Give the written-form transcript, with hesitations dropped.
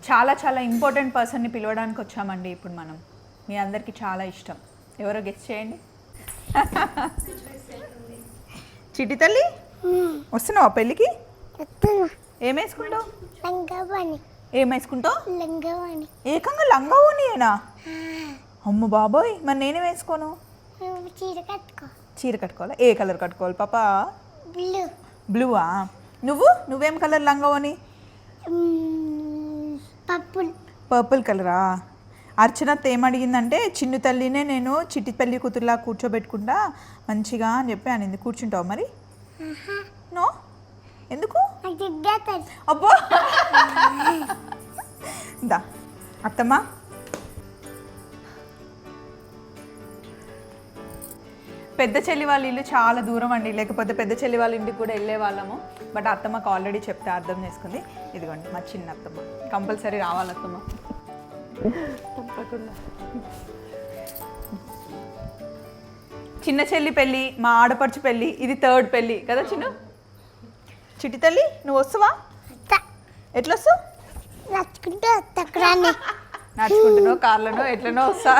చాలా చాలా ఇంపార్టెంట్ పర్సన్ని పిలవడానికి వచ్చామండి ఇప్పుడు మనం. మీ అందరికీ చాలా ఇష్టం. ఎవరో గెస్ చేయండి. చిట్టి తల్లి వస్తున్నావా పెళ్ళికి? ఏం వేసుకుంటావు? ఏం వేసుకుంటావు? ఏకంగా లంగా ఓనియేనా? అమ్మ బాబోయ్, మరి నేనే వేసుకోను. చీర కట్టుకోవాలా? ఏ కలర్ కట్టుకోవాలి పాపా? బ్లూవా? నువ్వేం కలర్ లంగా ఓని? పర్పుల్ కలరా? అర్చనత్ ఏమడిగిందంటే చిన్ను తల్లినే నేను చిట్టి తల్లి కూతురులా కూర్చోబెట్టుకుంటా మంచిగా అని చెప్పి అనింది. కూర్చుంటావు మరి? నో, ఎందుకు? అబ్బో దా అత్తమ్మ, పెద్ద చెల్లి వాళ్ళ ఇల్లు చాలా దూరం అండి, లేకపోతే పెద్ద చెల్లి వాళ్ళ ఇంటికి కూడా వెళ్ళే వాళ్ళము. బట్ అత్తమ్మకు ఆల్రెడీ చెప్తే అర్థం చేసుకుంది. ఇదిగోండి మా చిన్న అత్తమ్మ, కంపల్సరీ రావాలి అత్తమ్మ తప్పకుండా. చిన్న చెల్లి పెళ్ళి, మా ఆడపడుచు పెళ్ళి, ఇది థర్డ్ పెళ్ళి కదా చిన్ను? చిట్టి తల్లి నువ్వు వస్తావా? ఎట్లా వస్తావు? నడుచుకుంటున్నావు, కార్లోనో ఎట్లనో వస్తా.